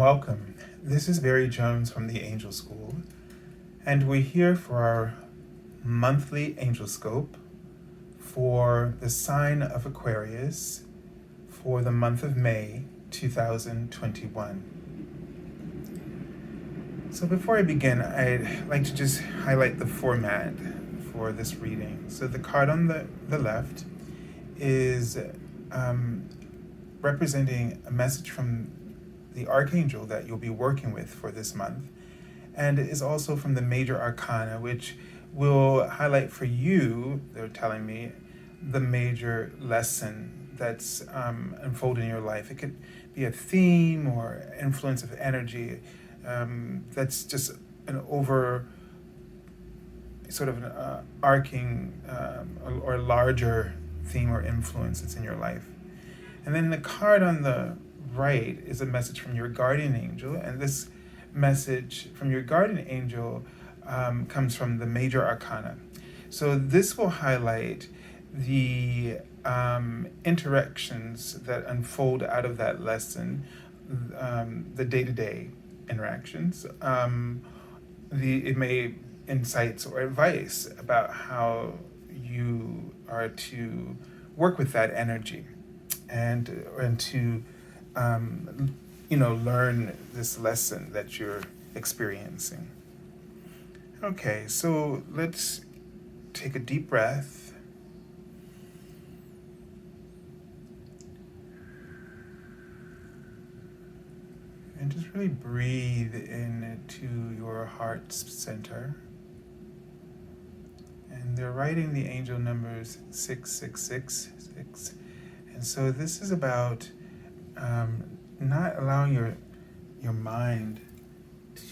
Welcome. This is Barry Jones from the Angel School, and we're here for our monthly Angelscope for the sign of Aquarius for the month of May 2021. So before I begin, I'd like to just highlight the format for this reading. So the card on the left is representing a message from the Archangel that you'll be working with for this month, and is also from the Major Arcana, which will highlight for you, they're telling me, the major lesson that's unfolding in your life. It could be a theme or influence of energy that's just an over sort of an arcing or larger theme or influence that's in your life. And then the card on the right is a message from your guardian angel, and this message from your guardian angel comes from the Major Arcana. So this will highlight the interactions that unfold out of that lesson, the day-to-day interactions. It may insights or advice about how you are to work with that energy and to learn this lesson that you're experiencing. Okay, so let's take a deep breath. And just really breathe into your heart's center. And they're writing the angel numbers 6666. And so this is about not allowing your mind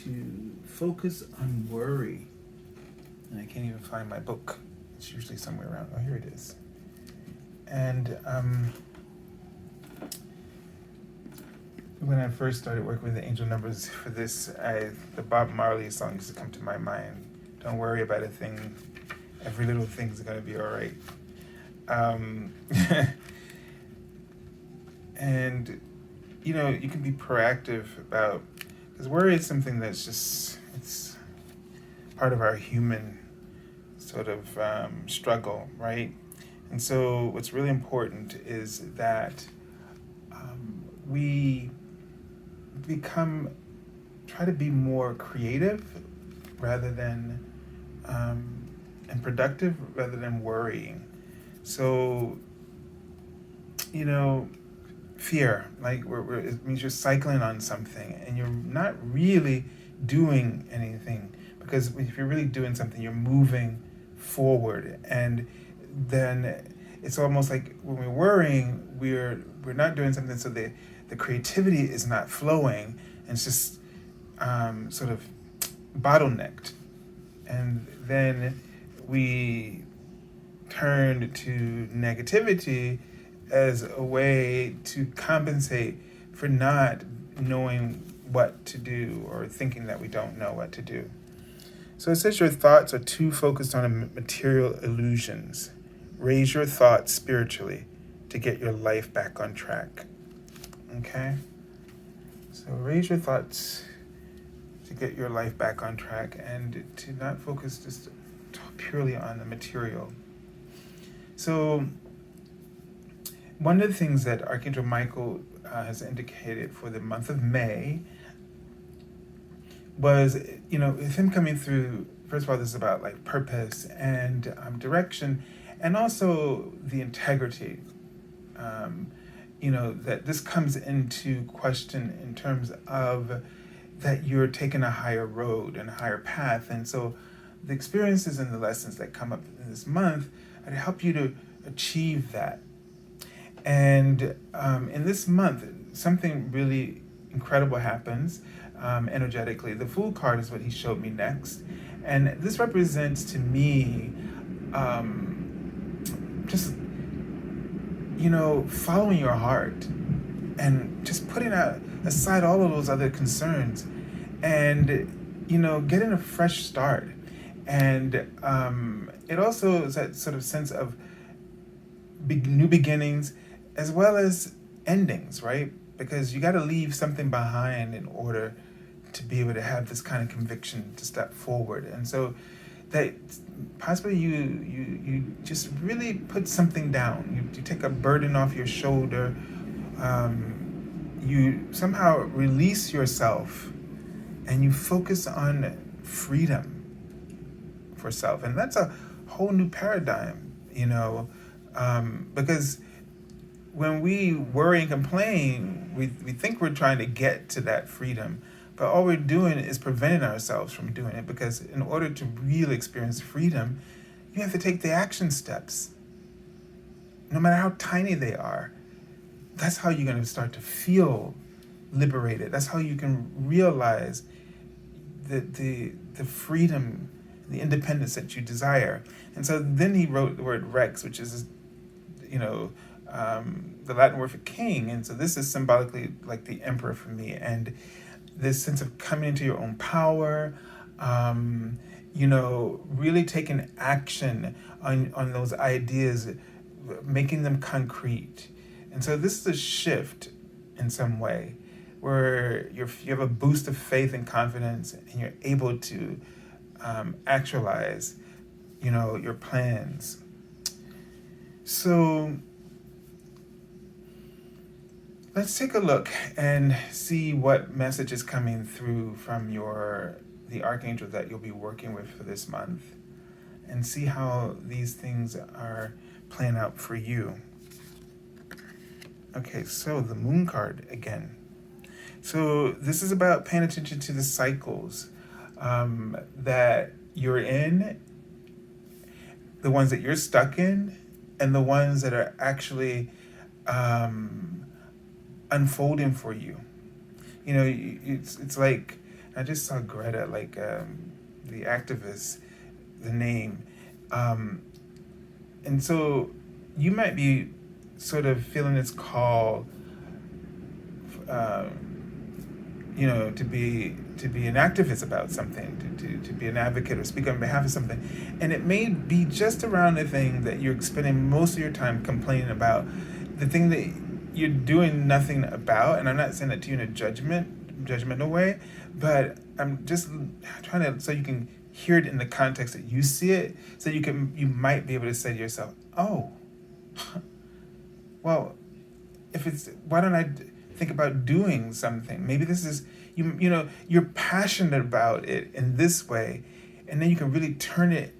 to focus on worry. And I can't even find my book. It's usually somewhere around. Oh, here it is. And when I first started working with the angel numbers for this, the Bob Marley song used to come to my mind. Don't worry about a thing. Every little thing's going to be all right. And you can be proactive about, because worry is something that's just, it's part of our human sort of struggle, right? And so what's really important is that we try to be more creative rather than, and productive rather than worrying. So, fear, like it means you're cycling on something and you're not really doing anything, because if you're really doing something, you're moving forward, and then it's almost like when we're worrying, we're not doing something, so the creativity is not flowing, and it's just sort of bottlenecked, and then we turn to negativity as a way to compensate for not knowing what to do or thinking that we don't know what to do. So it says your thoughts are too focused on material illusions. Raise your thoughts spiritually to get your life back on track. Okay? So raise your thoughts to get your life back on track and to not focus just purely on the material. So one of the things that Archangel Michael has indicated for the month of May was, with him coming through, first of all, this is about like purpose and direction, and also the integrity. That this comes into question in terms of that you're taking a higher road and a higher path. And so the experiences and the lessons that come up in this month are to help you to achieve that. And in this month, something really incredible happens energetically. The Fool card is what he showed me next. And this represents to me just, following your heart and just putting aside all of those other concerns and, getting a fresh start. And it also is that sort of sense of new beginnings as well as endings, right? because you got to leave something behind in order to be able to have this kind of conviction to step forward. And so that possibly you just really put something down. You take a burden off your shoulder. You somehow release yourself and you focus on freedom for self. And that's a whole new paradigm, because when we worry and complain, we think we're trying to get to that freedom, but all we're doing is preventing ourselves from doing it, because in order to really experience freedom, you have to take the action steps, no matter how tiny they are. That's how you're going to start to feel liberated. That's how you can realize the freedom, the independence that you desire. And so then he wrote the word rex, which is, the Latin word for king. And so this is symbolically like the emperor for me. And this sense of coming into your own power, really taking action on those ideas, making them concrete. And so this is a shift in some way where you have a boost of faith and confidence, and you're able to actualize, your plans. So let's take a look and see what message is coming through from the archangel that you'll be working with for this month, and see how these things are playing out for you. Okay, so the moon card again. So this is about paying attention to the cycles that you're in, the ones that you're stuck in, and the ones that are actually unfolding for you. It's like, I just saw Greta, like the activist, the name. And so you might be sort of feeling this call, to be an activist about something, to be an advocate or speak on behalf of something. And it may be just around the thing that you're spending most of your time complaining about, the thing that you're doing nothing about. And I'm not saying that to you in a judgmental way, but I'm just trying to, so you can hear it in the context that you see it, so you might be able to say to yourself, oh, well, why don't I think about doing something? Maybe this is, you're passionate about it in this way, and then you can really turn it,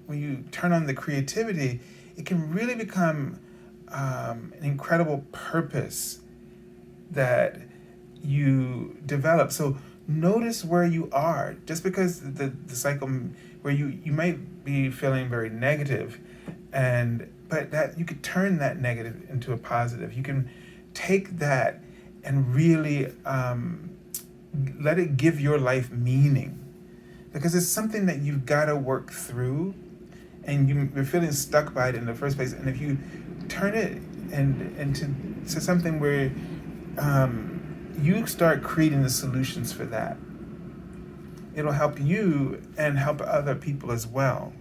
when you turn on the creativity, it can really become an incredible purpose that you develop. So notice where you are. Just because the cycle where you might be feeling very negative, but that you could turn that negative into a positive. You can take that and really let it give your life meaning, because it's something that you've got to work through, and you're feeling stuck by it in the first place. And if you turn it into something where you start creating the solutions for that, it'll help you and help other people as well.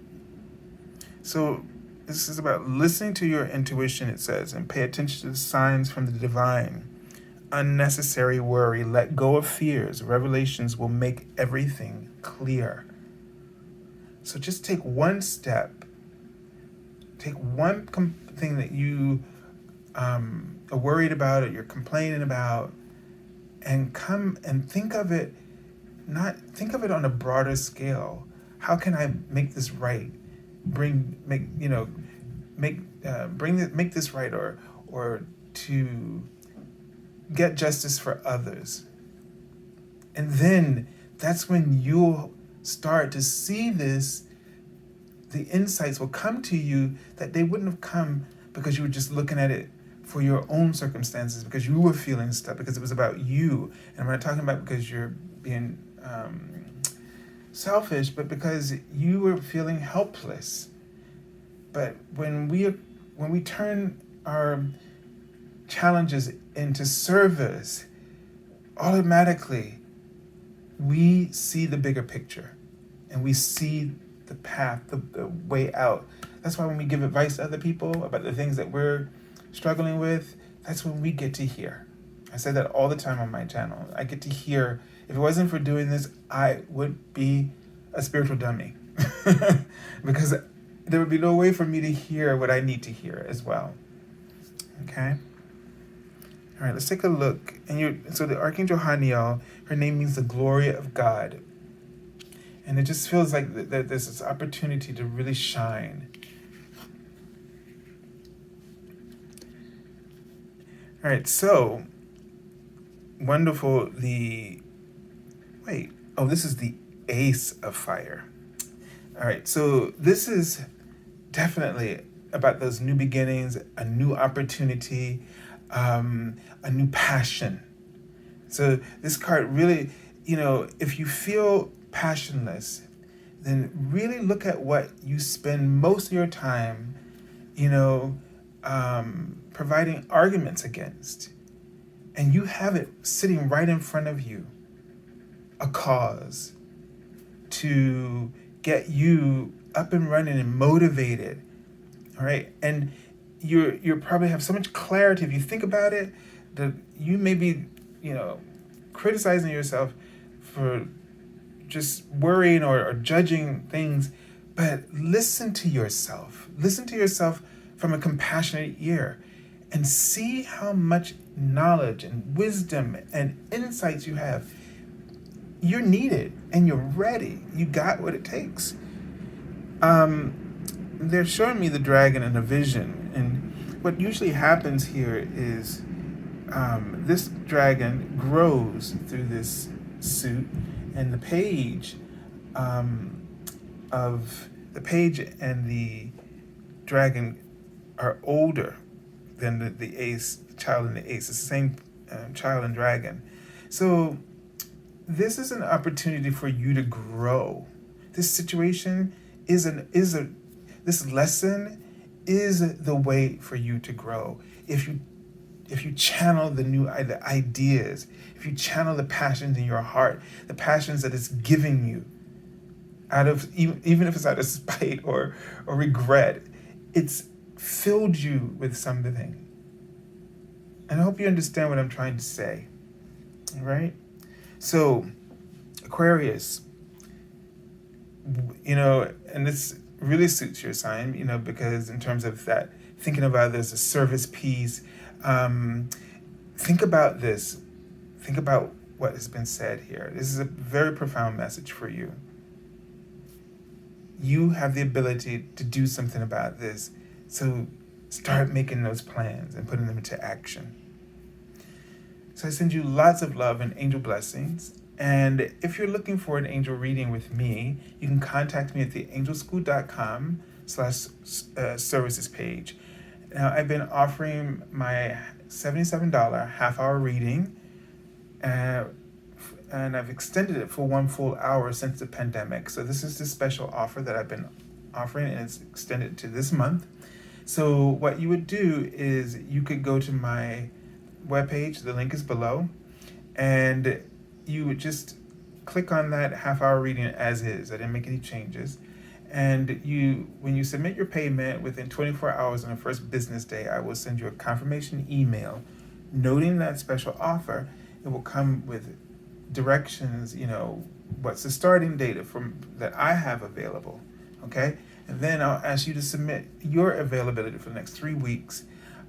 So this is about listening to your intuition, it says, and pay attention to the signs from the divine. Unnecessary worry, let go of fears. Revelations will make everything clear. So just take one step. Take one thing that you are worried about, or you're complaining about, and come and think of it on a broader scale. How can I make this right? Make this right, or to get justice for others. And then that's when you'll start to see this. The insights will come to you that they wouldn't have come because you were just looking at it for your own circumstances, because you were feeling stuck, because it was about you. And I'm not talking about because you're being selfish, but because you were feeling helpless. But when we turn our challenges into service, automatically we see the bigger picture, and we see the path, the way out. That's why when we give advice to other people about the things that we're struggling with, that's when we get to hear. I say that all the time on my channel. I get to hear, if it wasn't for doing this, I would be a spiritual dummy. Because there would be no way for me to hear what I need to hear as well. Okay? All right, let's take a look. So the Archangel Haniel, her name means the glory of God. And it just feels like that there's this opportunity to really shine. All right, so wonderful. This is the Ace of Fire. All right, so this is definitely about those new beginnings, a new opportunity, a new passion. So this card really, if you feel passionless, then really look at what you spend most of your time, providing arguments against. And you have it sitting right in front of you, a cause to get you up and running and motivated, all right? And you probably have so much clarity if you think about it, that you may be, criticizing yourself for just worrying or judging things, but listen to yourself. Listen to yourself from a compassionate ear and see how much knowledge and wisdom and insights you have. You're needed and you're ready. You got what it takes. They're showing me the dragon in a vision, and what usually happens here is this dragon grows through this suit, and the page and the dragon are older than the ace, the child and the ace. It's the same child and dragon. So this is an opportunity for you to grow. This situation this lesson is the way for you to grow. If you channel the ideas, if you channel the passions in your heart, the passions that it's giving you, out of even if it's out of spite or regret, it's filled you with something. And I hope you understand what I'm trying to say. All right? So, Aquarius, and this really suits your sign, because in terms of that, thinking about this, a service piece, think about this. Think about what has been said here. This is a very profound message for you. You have the ability to do something about this. So start making those plans and putting them into action. So I send you lots of love and angel blessings. And if you're looking for an angel reading with me, you can contact me at the angelschool.com/services page. Now, I've been offering my $77 half-hour reading, and I've extended it for 1 full hour since the pandemic. So this is the special offer that I've been offering, and it's extended to this month. So what you would do is you could go to my webpage, the link is below, and you would just click on that half-hour reading as is. I didn't make any changes. And when you submit your payment within 24 hours on the first business day, I will send you a confirmation email noting that special offer. It will come with directions, what's the starting date that I have available, okay? And then I'll ask you to submit your availability for the next 3 weeks.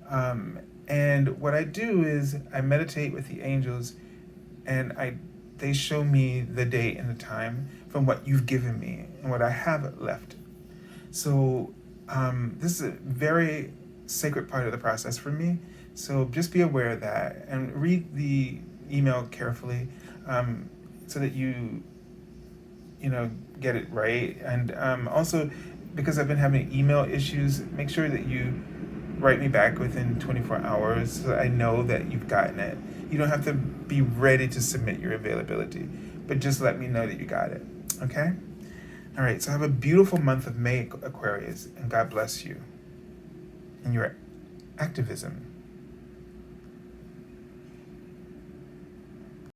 And what I do is I meditate with the angels, and they show me the date and the time from what you've given me and what I have left. So this is a very sacred part of the process for me. So just be aware of that and read the email carefully, so that you get it right. And also, because I've been having email issues, make sure that you write me back within 24 hours so that I know that you've gotten it. You don't have to be ready to submit your availability, but just let me know that you got it, okay? All right, so have a beautiful month of May, Aquarius, and God bless you and your activism.